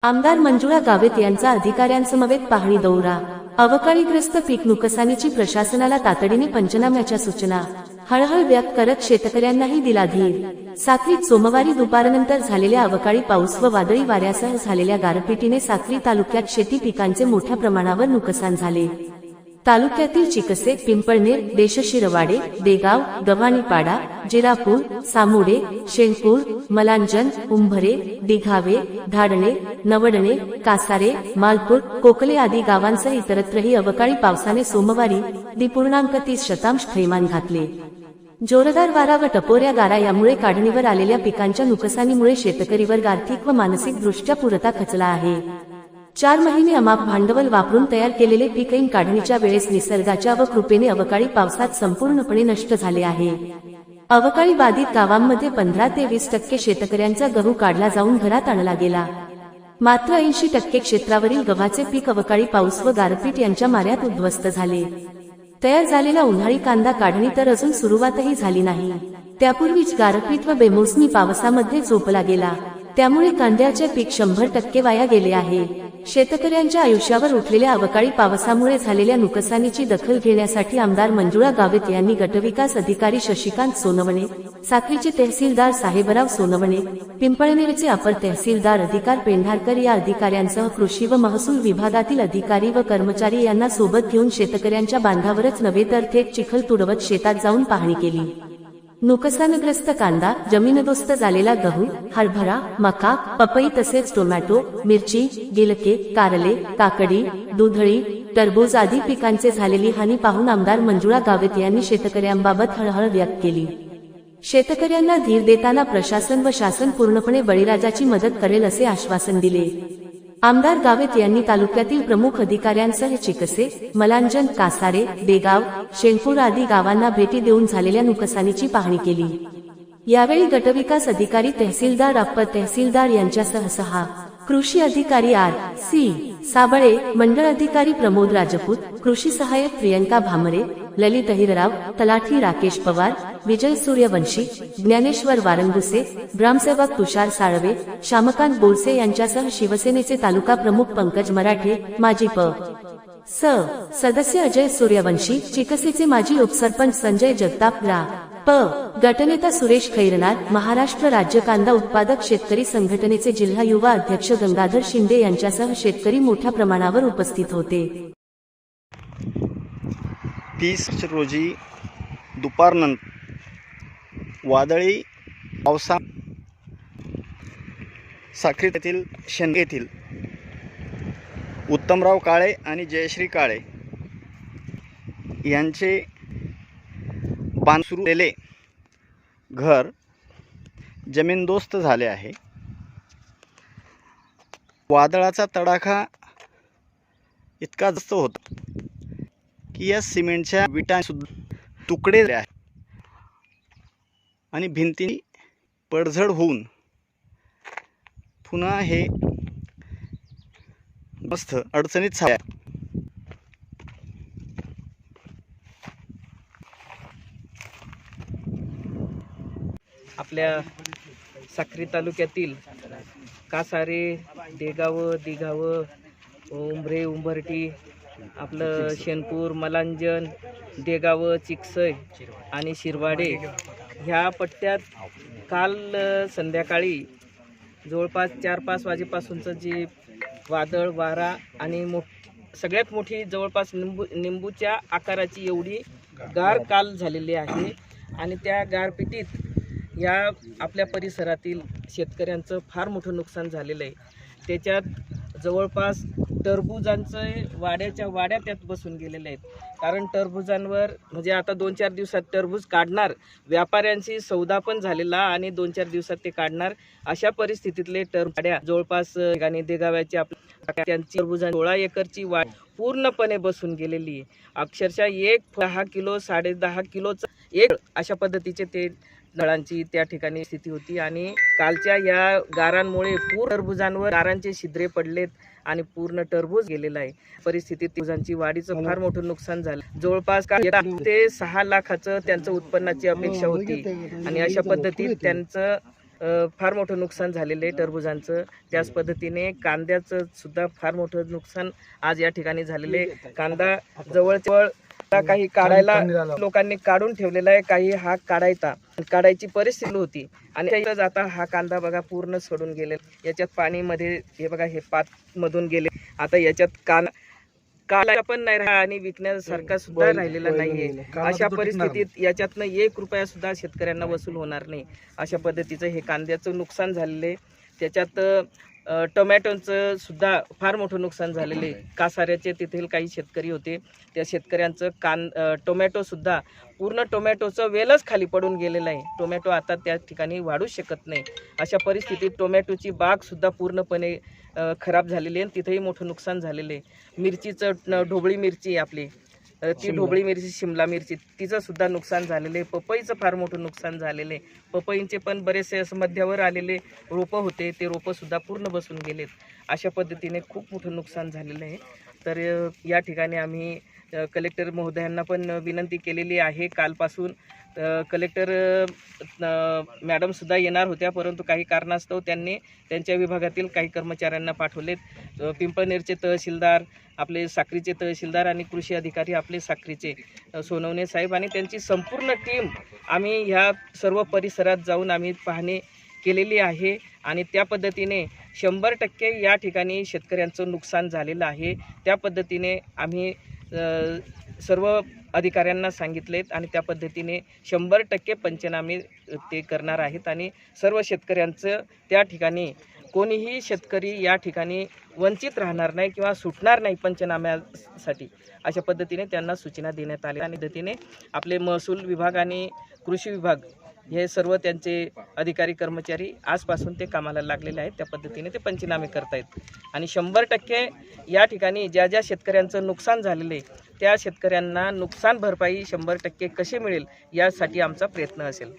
आमदार मंजुळा गावित यांचा अधिकाऱ्यांसमवेत पाहणी दौरा। अवकाळीग्रस्त पीक नुकसानीची प्रशासनाला तातडीने पंचनाम्याच्या सूचना। हळहळ व्यक्त करत शेतकऱ्यांनाही दिला धीर। साक्रीत सोमवारी दुपारनंतर झालेल्या अवकाळी पाऊस व वादळी वाऱ्यासह झालेल्या गारपिटीने साक्री तालुक्यात शेती पिकांचे मोठ्या प्रमाणावर नुकसान झाले। तालुक्यातील चिकसे, पिंपळनेर, देशशिरवाडे, देगाव, गव्हाणीपाडा, जिरापूर, सामुडे, शेणपूर, मलांजन, उंभरे, दिघावे, धाडणे, नवडणे, कासारे, मालपूर, कोकले आदी गावांसह इतरत्रही अवकाळी पावसाने सोमवारी 0.30 थैमान घातले। जोरदार वारा व टपोऱ्या गारा यामुळे काढणीवर आलेल्या पिकांच्या नुकसानीमुळे शेतकरी वर्ग आर्थिक व मानसिक दृष्ट्या पुरता खचला आहे। 4 महिने अमाप भांडवल वापरून तयार केलेले पीक ऐन काढणीच्या वेळेस निसर्गाच्या व कृपेने अवकाळी पावसात संपूर्णपणे नष्ट झाले आहे। अवकाळी बाधित गावांमध्ये 15 ते 20% शेतकऱ्यांचा गहू काढला जाऊन घरात आणला गेला। मात्र 80% क्षेत्रावरील गव्हाचे पीक अवकाळी पाऊस व गारपीट यांच्या माऱ्यात उद्ध्वस्त झाले। तयार झालेला उन्हाळी कांदा काढणी तर अजून सुरुवातही झाली नाही। त्यापूर्वीच गारपीट व बेमोसमी पावसामध्ये झोपला गेला। त्यामुळे कांद्याचे पीक 100% वाया गेले आहे। शेतकऱ्यांच्या आयुष्यावर उठलेल्या अवकाळी पावसामुळे झालेल्या नुकसानीची दखल घेण्यासाठी आमदार मंजुळा गावित यांनी गटविकास अधिकारी शशिकांत सोनवणे, साक्रीचे तहसीलदार साहेबराव सोनवणे, पिंपळनेरचे अपर तहसीलदार अधिकार पेंढारकर या अधिकाऱ्यांसह कृषी व महसूल विभागातील अधिकारी व कर्मचारी यांना सोबत घेऊन शेतकऱ्यांच्या बांधावरच नव्हे तर थेट चिखल तुडवत शेतात जाऊन पाहणी केली। नुकसानग्रस्त कांदा, जमीनदोस्त झालेला गहू, हरभरा, मका, पपई तसेच टोमॅटो, मिरची, गिलके, कारले, काकडी, दुधळी, टरबूज आदी पिकांचे झालेली हानी पाहून आमदार मंजुळा गावित यांनी शेतकऱ्यांबाबत हळहळ व्यक्त केली। शेतकऱ्यांना धीर देताना प्रशासन व शासन पूर्णपणे बळीराजाची मदत करेल असे आश्वासन दिले। आमदार गावित यांनी तालुक्यातील प्रमुख अधिकाऱ्यांसह चिकसे, मलांजन, कासारे, देगाव, शेणपूर आदी गावांना भेटी देऊन झालेल्या नुकसानीची पाहणी केली। यावेळी गटविकास अधिकारी तहसीलदार, अप्पर तहसीलदार यांच्यासह कृषी अधिकारी आर.सी. साबळे, मंडळ अधिकारी प्रमोद राजपूत, कृषी सहाय्यक प्रियंका भामरे, ललित अहिरराव, तलाठी राकेश पवार, विजय सूर्यवंशी, ज्ञानेश्वर वारंगुसे, ग्रामसेवक तुषार साळवे, श्यामकांत बोरसे यांच्यासह शिवसेनेचे तालुका प्रमुख पंकज मराठे, माजी सदस्य अजय सूर्यवंशी, चिकसेचे माजी उपसरपंच संजय जगताप, गटनेता सुरेश खैरनार, महाराष्ट्र राज्य कांदा उत्पादक शेतकरी संघटनेचे जिल्हा युवा अध्यक्ष गंगाधर शिंदे यांच्यासह शेतकरी मोठ्या प्रमाणावर उपस्थित होते। 30 रोजी दुपारनंतर वादळी पावसा साक्री येथील शेंदे येथील उत्तमराव काळे आणि जयश्री काळे यांचे बांधलेले घर जमीनदोस्त झाले आहे। वादळाचा तडाखा इतका जास्त होता की या सिमेंटच्या विटा सुद्धा तुकडे आहेत आणि भिंती पडझड होऊन पुन्हा हे मस्त अडचणीत सापडले। आपल्या साक्री तालुक्यातील कासारे, देगाव, दिघाव, उंभरे, उंबरटी, आपलं शेणपूर, मलांजन, देगाव, चिकसय आणि शिरवाडे ह्या पट्ट्यात काल संध्याकाळी जवळपास 4-5 वाजेपासूनचं जे वादळ वारा आणि सगळ्यात मोठी जवळपास निंबूच्या आकाराची एवढी गार काल झालेली आहे। आणि त्या गारपिटीत या आपल्या परिसरातील शेतकऱ्यांचं फार मोठं नुकसान झालेलं आहे। त्याच्यात जवळपास टरबुजांचं वाड्याच्या वाड्या त्यात बसून गेलेल्या आहेत। कारण टरबुजांवर म्हणजे आता 2-4 दिवसात टरबूज काढणार, व्यापाऱ्यांशी सौदा पण झालेला आणि 2-4 दिवसात ते काढणार, अशा परिस्थितीतले टरबुजाड्या जवळपास देगाव्याच्या त्यांची टरबुजांची 16 एकरची वाड पूर्णपणे बसून गेलेली आहे। अक्षरशः 10 किलो 10.5 किलोचं एक अशा पद्धतीचे ते नळांची त्या ठिकाणी स्थिती होती। आणि कालच्या या गारांमुळे पूर्ण टरबुजांवर गारांचे छिद्रे पडलेत आणि पूर्ण टरबूज गेलेला आहे। परिस्थितीत टरबुजांची वाढीचं फार मोठं नुकसान झालं। जवळपास ते 6 लाखाचं त्यांचं उत्पन्नाची अपेक्षा होती आणि अशा पद्धतीत त्यांचं फार मोठं नुकसान झालेलं आहे टरबुजांचं. त्याच पद्धतीने कांद्याचं सुद्धा फार मोठं नुकसान आज या ठिकाणी झालेलं आहे. कांदा जवळजवळ काही काढायला लोकांनी काढून ठेवलेला आहे, काही हा काढायची परिस्थिती होती आणि त्यातच आता हा कांदा बघा पूर्ण सडून गेले. याच्यात पाणीमध्ये हे बघा हे पात मधून गेले. आता याच्यात काढायला पण नाही राहिला आणि विकण्यासारखा सुद्धा राहिलेला नाहीये. अशा परिस्थितीत याच्यातनं 1 रुपया सुद्धा शेतकऱ्यांना वसूल होणार नाही. अशा पद्धतीचं हे कांद्याचं नुकसान झालेलं आहे. त्याच्यात टोमॅटोचं सुद्धा फार मोठं नुकसान झालेलं आहे. कासाऱ्याचे तेथील काही शेतकरी होते, त्या शेतकऱ्यांचं टोमॅटो सुद्धा पूर्ण टोमॅटोचं वेलच खाली पडून गेलेलं आहे. टोमॅटो आता त्या ठिकाणी वाढूच शकत नाही. अशा परिस्थितीत टोमॅटोची बाग सुद्धा पूर्णपणे खराब झालेली आहे. तिथेही मोठं नुकसान झालेलं आहे. मिरचीचं ढोबळी मिरची आपली ती ढोबळी मिरची, शिमला मिरची, तिचं सुद्धा नुकसान झालेलं आहे. पपईचं फार मोठं नुकसान झालेलं आहे. पपईंचे पण बरेचसे असं मध्यावर आलेले रोपं होते, ते रोपं सुद्धा पूर्ण बसून गेलेत. अशा पद्धतीने खूप मोठं नुकसान झालेलं आहे. तर या ठिकाणी आम्ही कलेक्टर महोदयांना पण विनंती केलेली आहे. कालपासून कलेक्टर मॅडमसुद्धा येणार होत्या, परंतु काही कारणास्तव त्यांनी त्यांच्या विभागातील काही कर्मचाऱ्यांना पाठवलेत. पिंपळनेरचे तहसीलदार, आपले साक्रीचे तहसीलदार आणि कृषी अधिकारी आपले साक्रीचे सोनवणे साहेब आणि त्यांची संपूर्ण टीम आम्ही ह्या सर्व परिसरात जाऊन आम्ही पाहणी केलेली आहे आणि त्या पद्धतीने 100% या ठिकाणी शेतकऱ्यांचं नुकसान झालेलं आहे. त्या पद्धतीने आम्ही सर्व अधिकाऱ्यांना सांगितलेत आणि त्या पद्धतीने 100% पंचनामे ते करणार आहेत आणि सर्व शेतकऱ्यांचं त्या ठिकाणी कोणीही शेतकरी या ठिकाणी वंचित राहणार नाही किंवा सुटणार नाही पंचनाम्यासाठी. अशा पद्धतीने त्यांना सूचना देण्यात आल्या आणि पद्धतीने आपले महसूल विभाग आणि कृषी विभाग हे सर्व त्यांचे अधिकारी कर्मचारी आजपासून ते कामाला लागलेले आहेत. त्या पद्धतीने ते पंचनामे करतायत आणि 100% या ठिकाणी ज्या ज्या शेतकऱ्यांचं नुकसान झालेलं आहे त्या शेतकऱ्यांना नुकसान भरपाई 100% कशी मिळेल यासाठी आमचा प्रयत्न असेल.